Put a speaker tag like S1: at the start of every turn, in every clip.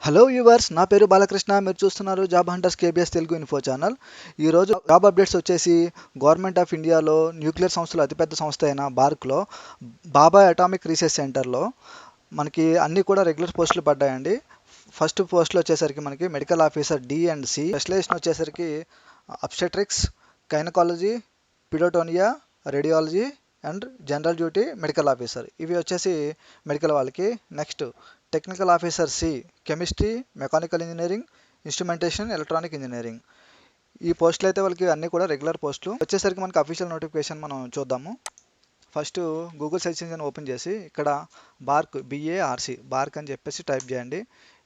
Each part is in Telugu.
S1: హలో వ్యూవర్స్, నా పేరు బాలకృష్ణ. మీరు చూస్తున్నారు job hunters కేబిఎస్ Telugu info channel. ఈరోజు జాబ్ అప్డేట్స్ వచ్చేసి గవర్నమెంట్ ఆఫ్ ఇండియాలో న్యూక్లియర్ సంస్థలో అతిపెద్ద సంస్థ అయిన బార్క్లో బాబాయ్ అటామిక్ రీసెర్చ్ సెంటర్లో మనకి అన్నీ కూడా రెగ్యులర్ పోస్టులు పడ్డాయండి. ఫస్ట్ పోస్టులు వచ్చేసరికి మనకి medical officer D and C. Specialisation వచ్చేసరికి obstetrics, gynaecology, pedodontia, radiology and general duty medical officer. ఇవి వచ్చేసి మెడికల్ వాళ్ళకి. Next technical officer C chemistry, mechanical engineering, instrumentation, electronic engineering. ఈ పోస్టులు అయితే వాళ్ళకి అన్నీ కూడా రెగ్యులర్ పోస్టులు. వచ్చేసరికి మనకి అఫీషియల్ నోటిఫికేషన్ మనం చూద్దాము. First Google search engine open చేసి ఇక్కడ బార్క్ బిఏఆర్సి బార్క్ అని చెప్పేసి టైప్ చేయండి.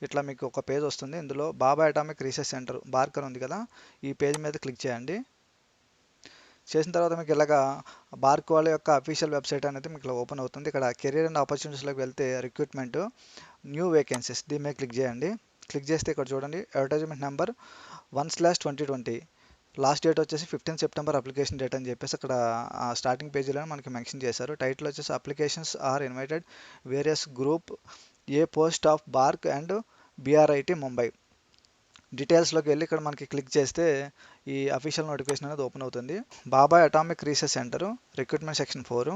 S1: ఇట్లా మీకు ఒక పేజ్ వస్తుంది. ఇందులో బాబాయ్ అటామిక్ రీసెర్చ్ సెంటర్ బార్క్ అని ఉంది కదా, ఈ పేజ్ మీద క్లిక్ చేయండి. చేసిన తర్వాత మీకు ఇలాగా బార్క్ వాళ్ళ యొక్క అఫీషియల్ వెబ్సైట్ అనేది మీకు ఇలా ఓపెన్ అవుతుంది. ఇక్కడ కెరీర్ అండ్ ఆపర్చునిటీస్లోకి వెళ్తే రిక్రూట్మెంట్, న్యూ వేకెన్సీస్ దీని మీద క్లిక్ చేయండి. క్లిక్ చేస్తే ఇక్కడ చూడండి అడ్వర్టైజ్మెంట్ నెంబర్ 1/2020, లాస్ట్ డేట్ వచ్చేసి 15 సెప్టెంబర్ అప్లికేషన్ డేట్ అని చెప్పేసి అక్కడ స్టార్టింగ్ పేజీలో మనకి మెన్షన్ చేశారు. టైటిల్ వచ్చేసి applications are invited various group A post of BARC and BRIT Mumbai. డీటెయిల్స్లోకి వెళ్ళి ఇక్కడ మనకి క్లిక్ చేస్తే ఈ అఫీషియల్ నోటిఫికేషన్ అనేది ఓపెన్ అవుతుంది. బాబాయ్ atomic research centre recruitment section 4,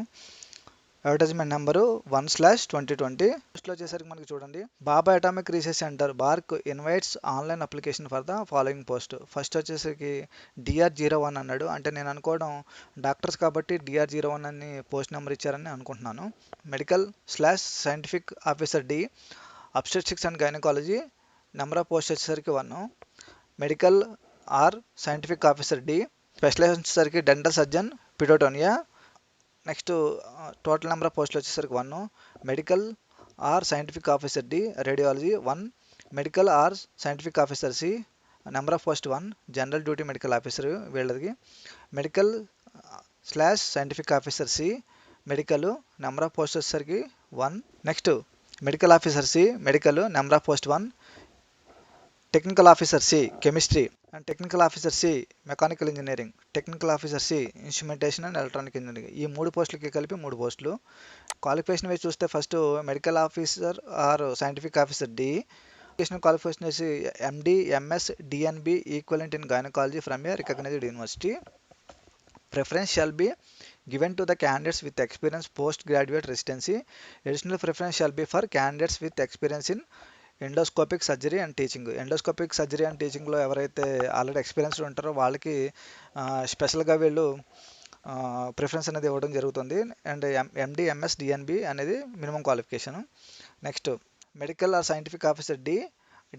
S1: advertisement number 1/2020. ఫస్ట్లో వచ్చేసరికి మనకి చూడండి బాబాయ్ atomic research centre BARC invites online application for the following post. First వచ్చేసరికి DR01 అన్నాడు. అంటే నేను అనుకోవడం డాక్టర్స్ కాబట్టి DR01 అని పోస్ట్ నెంబర్ ఇచ్చారని అనుకుంటున్నాను. Medical scientific officer D, obstetrics and gynaecology, number of post వచ్చేసరికి 1. Medical or scientific officer D, specialisation వచ్చేసరికి dental surgeon, pedodontia. Next total number of పోస్టులు వచ్చేసరికి 1. Medical or scientific officer D, radiology 1. Medical or scientific officer C, number of post 1, general duty medical officer వీళ్ళకి. Medical scientific officer C medical, number of post వచ్చేసరికి 1. Next medical officer C medical, number of post 1. Technical officer C chemistry and technical officer C mechanical engineering, technical officer C instrumentation and electronic engineering. ఈ 3 పోస్టులకి కలిపి 3 పోస్టులు. క్వాలిఫికేషన్ వేసి చూస్తే first medical officer or scientific officer D, educational qualification వచ్చి MD, MS, DNB equivalent in gynaecology from a recognised university. Preference shall be given to the candidates with experience post-graduate residency. Additional preference shall be for candidates with experience in endoscopic surgery and teaching. Endoscopic surgery and టీచింగ్లో ఎవరైతే ఆల్రెడీ ఎక్స్పీరియన్స్డ్ ఉంటారో వాళ్ళకి స్పెషల్గా వీళ్ళు ప్రిఫరెన్స్ అనేది ఇవ్వడం జరుగుతుంది. అండ్ MD, MS, DNB అనేది minimum qualification. Next medical or scientific officer D,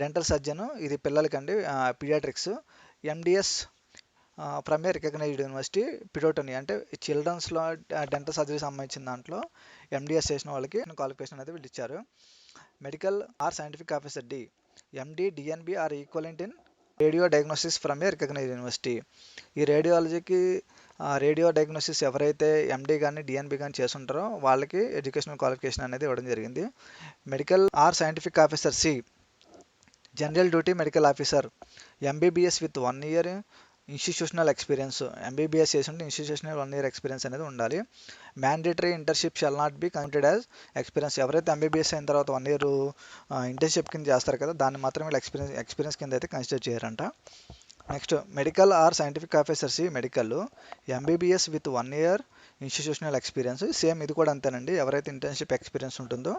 S1: dental surgeon, ఇది పిల్లలకండి, paediatrics. MDS from a recognised university, pedodontia అంటే చిల్డ్రన్స్లో డెంటల్ సర్జరీ సంబంధించిన దాంట్లో MDS చేసిన వాళ్ళకి క్వాలిఫికేషన్ అనేది వీళ్ళు ఇచ్చారు. Medical or scientific officer D, MD, DNB or equivalent in radio diagnosis from a recognised university. ఈ రేడియాలజీకి రేడియో డయాగ్నోసిస్ ఎవరైతే MD కానీ DNB కానీ చేస్తుంటారో వాళ్ళకి ఎడ్యుకేషనల్ క్వాలిఫికేషన్ అనేది ఇవ్వడం జరిగింది. Medical or scientific officer C general duty medical officer, MBBS with 1 year institutional experience. MBBS చేసి ఉంటే ఇన్స్టిట్యూషనల్ 1 year ఎక్స్పీరియన్స్ అనేది ఉండాలి. Mandatory internship shall not be counted as experience. ఎవరైతే MBBS అయిన తర్వాత 1 year ఇంటర్న్షిప్ కింద చేస్తారు కదా, దాన్ని మాత్రమే ఎక్స్పీరియన్స్ కింద అయితే కన్సిడర్ చేయరంట. Next medical or scientific officer C medical, MBBS with 1 year institutional experience. Same ఇది కూడా అంతేనండి. ఎవరైతే ఇంటర్న్షిప్ ఎక్స్పీరియన్స్ ఉంటుందో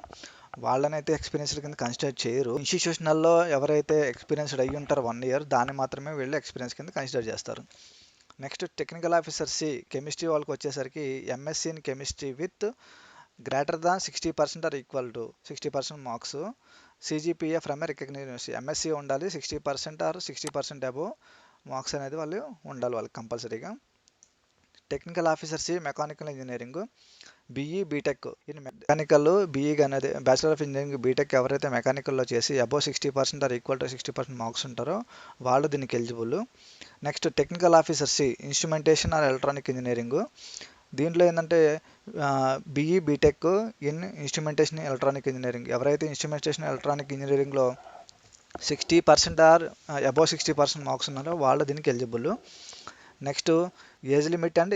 S1: వాళ్ళనైతే ఎక్స్పీరియన్స్ కింద కన్సిడర్ చేయరు. ఇన్స్టిట్యూషనల్లో ఎవరైతే ఎక్స్పీరియన్స్డ్ అయ్యి ఉంటారో 1 year దాన్ని మాత్రమే వీళ్ళు ఎక్స్పీరియన్స్ కింద కన్సిడర్ చేస్తారు. Next technical officer C chemistry వాళ్ళకి వచ్చేసరికి MSc in chemistry with greater than 60% or equal to 60% marks. CGPA from a recognised university. MSc ఉండాలి, 60% ఆర్ 60% అబోవ్ మార్క్స్ అనేది వాళ్ళు ఉండాలి వాళ్ళకి కంపల్సరీగా. Technical officer C mechanical engineering, BE, BTech. ఇది మెకానికల్ BE అనేది బ్యాచిలర్ ఆఫ్ ఇంజనీరింగ్ బీటెక్ ఎవరైతే మెకానికల్లో చేసి above 60% or equal to 60% marks ఉంటారో వాళ్ళు దీనికి eligible. Next technical officer C instrumentation or electronic engineering. దీంట్లో ఏంటంటే BE, BTech in instrumentation electronic ఇంజనీరింగ్. ఎవరైతే ఇన్స్ట్రుమెంటేషన్ ఎలక్ట్రానిక్ ఇంజనీరింగ్లో 60% ఆర్ అబోవ్ 60% మార్క్స్ ఉన్నారో వాళ్ళు దీనికి eligible. Next age limit and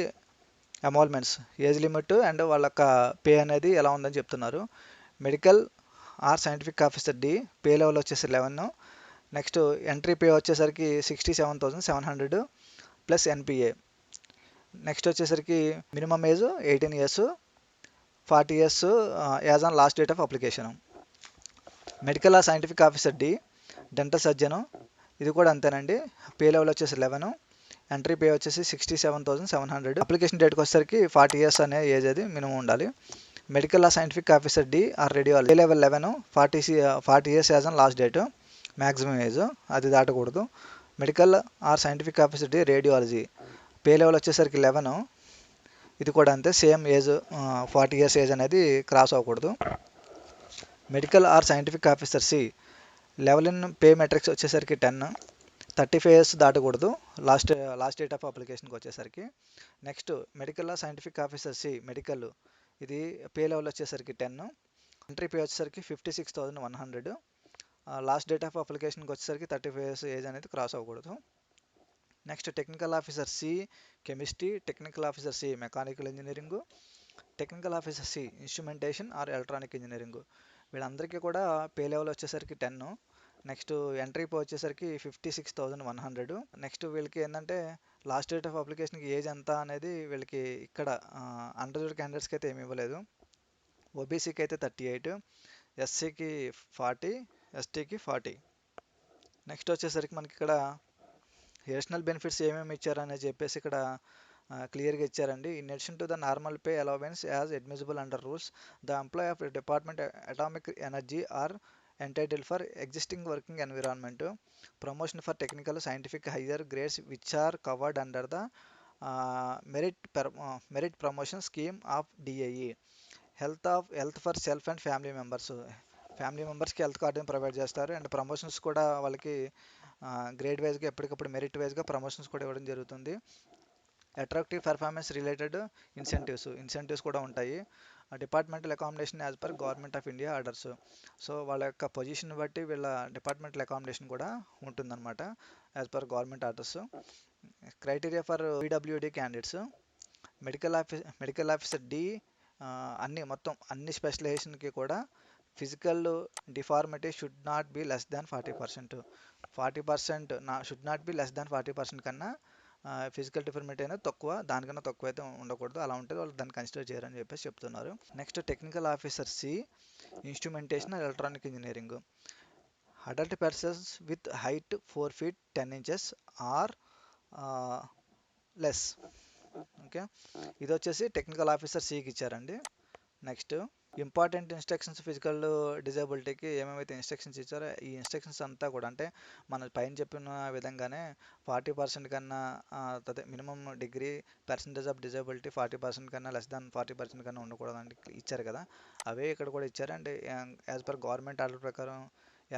S1: emoluments. Age limit and వాళ్ళ యొక్క పే అనేది ఎలా ఉందని చెప్తున్నారు. Medical or scientific officer D pay level వచ్చేసి 11. నెక్స్ట్ ఎంట్రీ పే వచ్చేసరికి 67,700 ప్లస్ ఎన్పిఏ. నెక్స్ట్ వచ్చేసరికి minimum age 18 years, 40 years as on last date of application. Medical or scientific officer D dental surgeon, ఇది కూడా అంతేనండి. పే లెవెల్ వచ్చేసి 11, ఎంట్రీ పే వచ్చేసి 67,700. అప్లికేషన్ డేట్కి వచ్చేసరికి 40 ఇయర్స్ అనే ఏజ్ అది మినిమం ఉండాలి. Medical or scientific officer D or radiology pay level 11, 40 years as on last date, maximum age అది దాటకూడదు. Medical or scientific officer D radiology pay level వచ్చేసరికి 11, ఇది కూడా అంతే సేమ్ ఏజ్, 40 ఇయర్స్ ఏజ్ అనేది క్రాస్ అవ్వకూడదు. Medical or scientific officer C level in pay matrix వచ్చేసరికి 10, 35 ఇయర్స్ దాటకూడదు లాస్ట్ డేట్ ఆఫ్ అప్లికేషన్కి వచ్చేసరికి. Next medical scientific officer C medical, ఇది పే లెవెల్ వచ్చేసరికి 10, ఎంట్రీ పే వచ్చేసరికి 56,100, లాస్ట్ డేట్ ఆఫ్ అప్లికేషన్కి వచ్చేసరికి 35 ఇయర్స్ ఏజ్ అనేది క్రాస్ అవ్వకూడదు. Next technical officer C chemistry, technical officer C mechanical engineering, technical officer C instrumentation or electronic engineering. వీళ్ళందరికీ కూడా పే లెవెల్ వచ్చేసరికి 10. నెక్స్ట్ ఎంట్రీ పే వచ్చేసరికి 56,100. నెక్స్ట్ వీళ్ళకి ఏంటంటే లాస్ట్ డేట్ ఆఫ్ అప్లికేషన్కి ఏజ్ ఎంత అనేది వీళ్ళకి ఇక్కడ అండర్ క్యాండిడేట్స్కి అయితే ఏమి ఇవ్వలేదు. ఓబీసీకి అయితే 38, ఎస్సీకి 40, ఎస్టీకి 40. నెక్స్ట్ వచ్చేసరికి మనకి ఇక్కడ అడిషనల్ బెనిఫిట్స్ ఏమేమి ఇచ్చారని చెప్పేసి ఇక్కడ క్లియర్గా ఇచ్చారండి. In addition to the normal pay allowance as admissible under rules, the employ of department atomic energy or entitled for existing working environment, promotion for technical scientific higher grades which are covered under the merit promotion scheme of DIE, health for self and family మెంబర్స్కి హెల్త్ కార్డుని ప్రొవైడ్ చేస్తారు. అండ్ ప్రమోషన్స్ కూడా వాళ్ళకి గ్రేడ్ వైజ్గా ఎప్పటికప్పుడు మెరిట్ వైజ్గా ప్రమోషన్స్ కూడా ఇవ్వడం జరుగుతుంది. అట్రాక్టివ్ పెర్ఫార్మెన్స్ రిలేటెడ్ ఇన్సెంటివ్స్ కూడా ఉంటాయి. Departmental accommodation as per government of India orders. So వాళ్ళ యొక్క పొజిషన్ బట్టి వీళ్ళ డిపార్ట్మెంటల్ అకామిడేషన్ కూడా ఉంటుందన్నమాట as per government orders. Criteria for PWD candidates medical officer D మొత్తం అన్ని స్పెషలైజేషన్కి కూడా physical deformity should not be less than 40%. 40% should not be less than 40% కన్నా ఫిజికల్ డిఫార్మిటీ అనేది దానికన్నా తక్కువ అయితే ఉండకూడదు. అలా ఉంటే వాళ్ళు దాన్ని కన్సిడర్ చేయరని చెప్పేసి చెప్తున్నారు. Next technical officer C instrumentation electronic engineering, adult persons with height 4 feet 10 inches or less. Okay, ఇది వచ్చేసి టెక్నికల్ ఆఫీసర్ సికి ఇచ్చారండి. నెక్స్ట్ ఇంపార్టెంట్ ఇన్స్ట్రక్షన్స్ ఫిజికల్ డిజేబిలిటీకి ఏమేమైతే ఇన్స్ట్రక్షన్స్ ఇచ్చారో ఈ ఇన్స్ట్రక్షన్స్ అంతా కూడా అంటే మన పైన చెప్పిన విధంగానే 40% కన్నా minimum degree percentage of disability 40% కన్నా లెస్ దాన్ 40% కన్నా ఉండకూడదండి ఇచ్చారు కదా, అవే ఇక్కడ కూడా ఇచ్చారు. And as per government order ప్రకారం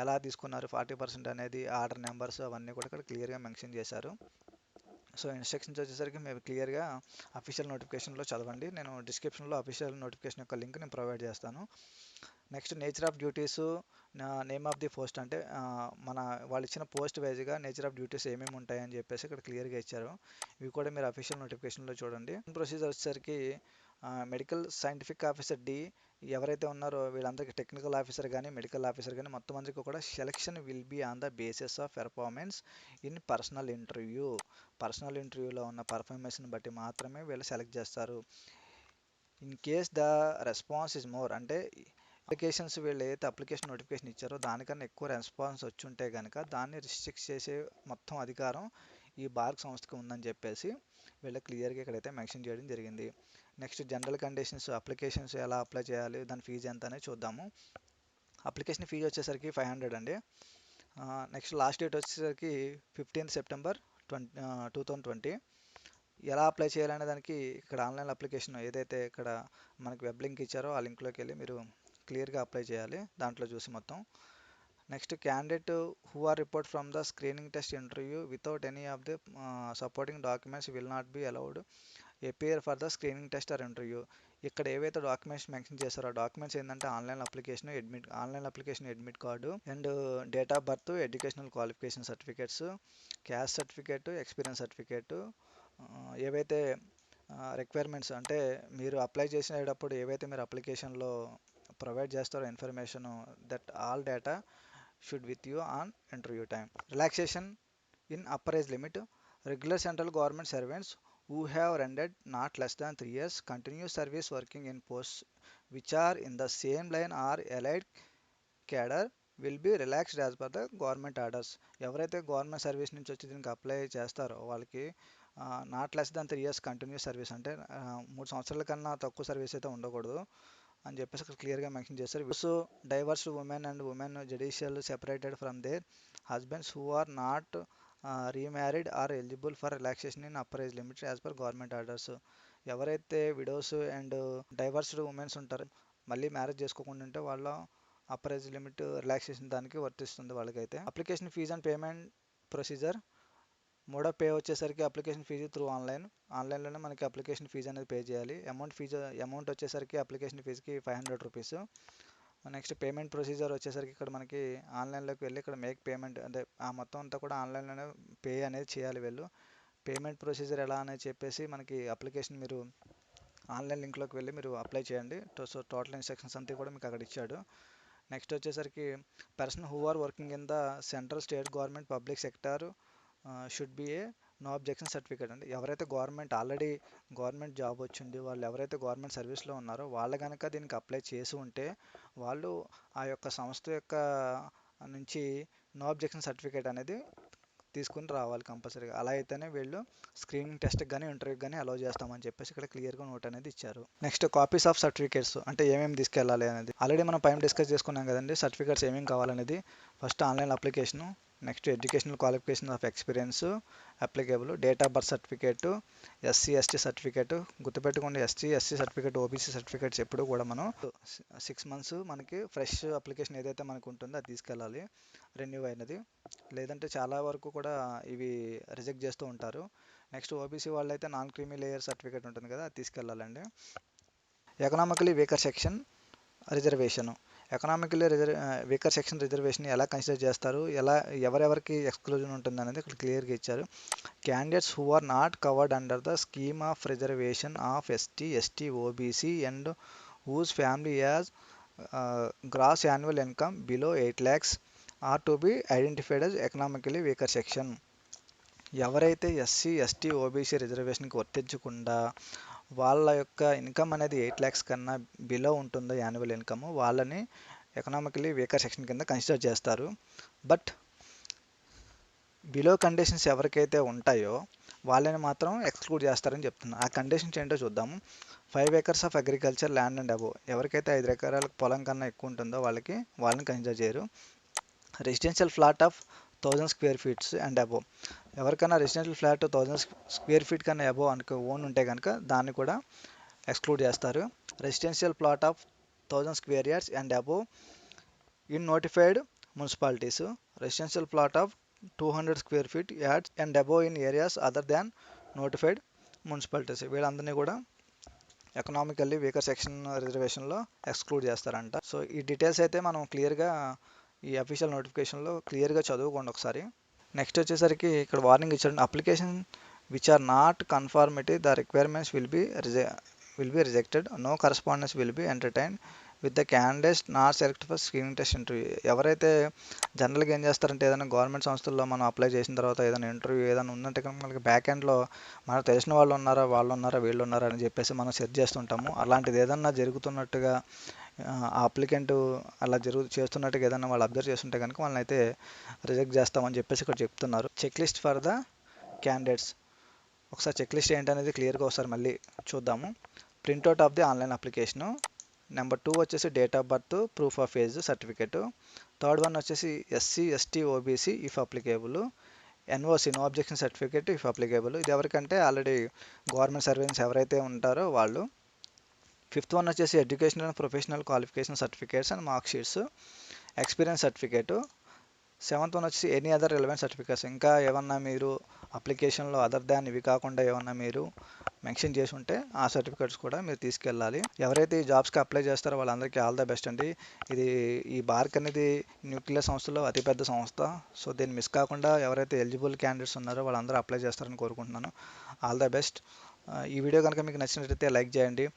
S1: ఎలా తీసుకున్నారు 40% అనేది ఆర్డర్ నెంబర్స్ అవన్నీ కూడా ఇక్కడ క్లియర్గా మెన్షన్ చేశారు. సో ఇన్స్ట్రక్షన్స్ వచ్చేసరికి మీరు క్లియర్గా అఫీషియల్ నోటిఫికేషన్లో చదవండి. నేను డిస్క్రిప్షన్లో అఫీషియల్ నోటిఫికేషన్ యొక్క లింక్ నేను ప్రొవైడ్ చేస్తాను. Next nature of duties, name of the post అంటే మన వాళ్ళు ఇచ్చిన పోస్ట్ వైజ్గా నేచర్ ఆఫ్ డ్యూటీస్ ఏమేమి ఉంటాయని చెప్పేసి ఇక్కడ క్లియర్గా ఇచ్చారు. ఇవి కూడా మీరు అఫీషియల్ నోటిఫికేషన్లో చూడండి. ప్రొసీజర్ వచ్చేసరికి మెడికల్ సైంటిఫిక్ ఆఫీసర్ డి ఎవరైతే ఉన్నారో వీళ్ళందరికీ టెక్నికల్ ఆఫీసర్ కానీ మెడికల్ ఆఫీసర్ కానీ మొత్తం అందరికీ కూడా selection will be on the basis of performance in personal ఇంటర్వ్యూలో ఉన్న పర్ఫార్మెన్స్ని బట్టి మాత్రమే వీళ్ళు సెలెక్ట్ చేస్తారు. In case the response is more అంటే అప్లికేషన్స్ వీళ్ళు ఏదైతే అప్లికేషన్ నోటిఫికేషన్ ఇచ్చారో దానికన్నా ఎక్కువ రెస్పాన్స్ వచ్చి ఉంటే కనుక దాన్ని రిస్ట్రిక్ట్ చేసే మొత్తం అధికారం ఈ బార్క్ సంస్థకి ఉందని చెప్పేసి వీళ్ళు క్లియర్గా ఇక్కడైతే మెన్షన్ చేయడం జరిగింది. నెక్స్ట్ జనరల్ కండిషన్స్, అప్లికేషన్స్ ఎలా అప్లై చేయాలి, దాని ఫీజు ఎంత అనేది చూద్దాము. అప్లికేషన్ ఫీజు వచ్చేసరికి 500 అండి. నెక్స్ట్ లాస్ట్ డేట్ వచ్చేసరికి 15th September 2020. ఎలా అప్లై చేయాలనే దానికి ఇక్కడ ఆన్లైన్ అప్లికేషన్ ఏదైతే ఇక్కడ మనకి వెబ్ లింక్ ఇచ్చారో ఆ లింక్లోకి వెళ్ళి మీరు క్లియర్గా అప్లై చేయాలి దాంట్లో చూసి మొత్తం. Next candidate who are report from the screening test interview without any of the supporting documents will not be allowed appear for the screening test or interview. ఇక్కడ ఏవైతే డాక్యుమెంట్స్ మెన్షన్ చేస్తారో ఆ డాక్యుమెంట్స్ ఏంటంటే online application admit card and date of birth, educational qualification certificates, caste certificate, experience certificate, ఏవైతే రిక్వైర్మెంట్స్ అంటే మీరు అప్లై చేసేటప్పుడు ఏవైతే మీరు అప్లికేషన్లో ప్రొవైడ్ చేస్తారో information that all data should with you on interview time. Relaxation in upper age limit. Regular central government servants who have rendered not less than 3 years continuous service working in posts which are in the same line or allied cadre will be relaxed as per the government orders. ఎవరైతే గవర్నమెంట్ సర్వీస్ నుంచి వచ్చి దీనికి అప్లై చేస్తారో వాళ్ళకి not less than 3 years continuous service అంటే 3 సంవత్సరాల కన్నా తక్కువ సర్వీస్ అయితే ఉండకూడదు అని చెప్పేసి అక్కడ క్లియర్గా మెన్షన్ చేస్తారు. So divorced women and women judicial separated from their husbands who are not remarried are eligible for relaxation in upper age limit as per government orders. ఎవరైతే విడోస్ అండ్ డైవర్స్డ్ ఉమెన్స్ ఉంటారో మళ్ళీ మ్యారేజ్ చేసుకోకుండా ఉంటే వాళ్ళ అప్పర్ ఏజ్ లిమిట్ రిలాక్సేషన్ దానికి వర్తిస్తుంది వాళ్ళకైతే. Application fee and payment procedure. Mode of pay వచ్చేసరికి అప్లికేషన్ ఫీజు త్రూ ఆన్లైన్లోనే మనకి అప్లికేషన్ ఫీజు అనేది పే చేయాలి. అమౌంట్ వచ్చేసరికి అప్లికేషన్ ఫీజుకి 500 రూపీస్. నెక్స్ట్ పేమెంట్ ప్రొసీజర్ వచ్చేసరికి ఇక్కడ మనకి ఆన్లైన్లోకి వెళ్ళి ఇక్కడ మేక్ పేమెంట్ అంటే ఆ మొత్తం అంతా కూడా ఆన్లైన్లోనే పే అనేది చేయాలి వీళ్ళు. పేమెంట్ ప్రొసీజర్ ఎలా అనేది చెప్పేసి మనకి అప్లికేషన్ మీరు ఆన్లైన్ లింక్లోకి వెళ్ళి మీరు అప్లై చేయండి. సో టోటల్ ఇన్స్ట్రక్షన్స్ అంతా కూడా మీకు అక్కడ ఇచ్చాడు. నెక్స్ట్ వచ్చేసరికి person who are working in the central state government public sector should be a no objection certificate. అండి ఎవరైతే ఆల్రెడీ గవర్నమెంట్ జాబ్ వచ్చింది వాళ్ళు ఎవరైతే గవర్నమెంట్ సర్వీస్లో ఉన్నారో వాళ్ళు కనుక దీనికి అప్లై చేసి ఉంటే వాళ్ళు ఆ యొక్క సంస్థ యొక్క నుంచి నో అబ్జెక్షన్ సర్టిఫికేట్ అనేది తీసుకుని రావాలి కంపల్సరీగా. అలా అయితేనే వీళ్ళు స్క్రీనింగ్ టెస్ట్కి కానీ ఇంటర్వ్యూకి కానీ అలౌ చేస్తామని చెప్పేసి ఇక్కడ క్లియర్గా నోట్ అనేది ఇచ్చారు. నెక్స్ట్ కాపీస్ ఆఫ్ సర్టిఫికేట్స్ అంటే ఏమేమి తీసుకెళ్ళాలి అనేది ఆల్రెడీ మనం పైన డిస్కస్ చేసుకున్నాం కదండి. సర్టిఫికేట్స్ ఏమేమి కావాలనేది first online application, next educational qualification of experience applicable, date of birth certificate, SC/ST certificate. గుర్తుపెట్టుకోండి SC/SC సర్టిఫికేట్, OBC సర్టిఫికేట్స్ ఎప్పుడు కూడా మనం 6 months మనకి ఫ్రెష్ అప్లికేషన్ ఏదైతే మనకు ఉంటుందో అది తీసుకెళ్ళాలి రెన్యూ అయినది. లేదంటే చాలా వరకు కూడా ఇవి రిజెక్ట్ చేస్తూ ఉంటారు. నెక్స్ట్ OBC వాళ్ళు అయితే నాన్ క్రీమీ లేయర్ సర్టిఫికేట్ ఉంటుంది కదా అది తీసుకెళ్ళాలండి. Economically weaker section reservation. Economically weaker section reservation ఎలా కన్సిడర్ చేస్తారు, ఎవరెవరికి ఎక్స్క్లూజన్ ఉంటుంది అనేది ఇక్కడ క్లియర్గా ఇచ్చారు. Candidates who are not covered under the scheme of reservation of ST, ST, OBC and whose family as gross annual income below 8 lakhs are to be identified as economically weaker section. ఎవరైతే SC, ST, OBC రిజర్వేషన్కి వర్తించకుండా వాళ్ళ యొక్క ఇన్కమ్ అనేది 8 lakhs కన్నా బిలో ఉంటుందో యాన్యువల్ ఇన్కమ్ వాళ్ళని ఎకనామికలీ వీకర్ సెక్షన్ కింద కన్సిడర్ చేస్తారు. బట్ బిలో కండిషన్స్ ఎవరికైతే ఉంటాయో వాళ్ళని మాత్రం ఎక్స్క్లూడ్ చేస్తారని చెప్తున్నారు. ఆ కండిషన్స్ ఏంటో చూద్దాము. 5 acres of agriculture land and above. ఎవరికైతే 5 ఎకరాల పొలం కన్నా ఎక్కువ ఉంటుందో వాళ్ళని కన్సిడర్ చేయరు. Residential flat of 1000 square feet and above. ఎవరికైనా రెసిడెన్షియల్ ఫ్లాట్ 1000 square feet కన్నా అబోవ్ ఓన్ ఉంటే కనుక దాన్ని కూడా ఎక్స్క్లూడ్ చేస్తారు. Residential plot of 1000 square yards and above in notified municipalities. Residential plot of 200 square feet yards and above in areas other than notified municipalities. వీళ్ళందరినీ కూడా ఎకనామికల్లీ వీకర్ సెక్షన్ రిజర్వేషన్లో ఎక్స్క్లూడ్ చేస్తారంట. సో ఈ డీటెయిల్స్ అయితే మనం క్లియర్గా ఈ అఫీషియల్ నోటిఫికేషన్లో క్లియర్గా చదువుకోండి ఒకసారి. నెక్స్ట్ వచ్చేసరికి ఇక్కడ వార్నింగ్ ఇచ్చాడు. Application which are not conformity the requirements will be rejected. No correspondence will be entertain with the candidates not select for screening test interview. ఎవరైతే జనరల్గా ఏం చేస్తారంటే ఏదైనా గవర్నమెంట్ సంస్థల్లో మనం అప్లై చేసిన తర్వాత ఏదైనా ఇంటర్వ్యూ ఏదైనా ఉందంటే కనుక మనకి బ్యాక్ ఎండ్లో మనకు తెలిసిన వీళ్ళు ఉన్నారా అని చెప్పేసి మనం సెర్చ్ చేస్తుంటాము. అలాంటిది ఏదన్నా జరుగుతున్నట్టుగా ఆ అప్లికెంట్ అలా చేస్తున్నట్టుగా ఏదైనా వాళ్ళు అబ్జర్వ్ చేస్తుంటే కనుక వాళ్ళని అయితే రిజెక్ట్ చేస్తామని చెప్పేసి ఇక్కడ చెప్తున్నారు. Check list for the candidates. ఒకసారి చెక్ లిస్ట్ ఏంటనేది క్లియర్గా ఒకసారి మళ్ళీ చూద్దాము. Printout of the online application. Number 2 వచ్చేసి date of birth, proof of age certificate. Third one వచ్చేసి SC, ST, OBC if applicable. NOC no objection certificate if applicable. ఇది ఎవరికంటే ఆల్రెడీ గవర్నమెంట్ సర్వీస్ ఎవరైతే ఉంటారో వాళ్ళు. ఫిఫ్త్ వన్ వచ్చేసి educational and professional qualification certificates and mark sheets, experience certificate. Seventh one వచ్చేసి ఎనీ అదర్ రిలవెంట్ సర్టిఫికేట్స్. ఇంకా ఏమన్నా మీరు అప్లికేషన్లో అదర్ దాన్ ఇవి కాకుండా ఏమన్నా మీరు మెన్షన్ చేసి ఉంటే ఆ సర్టిఫికేట్స్ కూడా మీరు తీసుకెళ్ళాలి. ఎవరైతే ఈ జాబ్స్కి అప్లై చేస్తారో వాళ్ళందరికీ ఆల్ ద బెస్ట్ అండి. ఈ బార్క్ అనేది న్యూక్లియర్ సంస్థలో అతిపెద్ద సంస్థ. సో దీన్ని మిస్ కాకుండా ఎవరైతే ఎలిజిబుల్ క్యాండిడేట్స్ ఉన్నారో వాళ్ళందరూ అప్లై చేస్తారని కోరుకుంటున్నాను. All the best. ఈ వీడియో కనుక మీకు నచ్చినట్లయితే లైక్ చేయండి.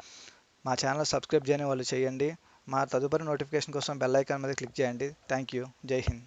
S1: మా ఛానల్ సబ్స్క్రైబ్ చేయని వాళ్ళు చేయండి. మా తదుపరి నోటిఫికేషన్ కోసం బెల్ ఐకాన్ మీద క్లిక్ చేయండి. Thank you. జై హింద్.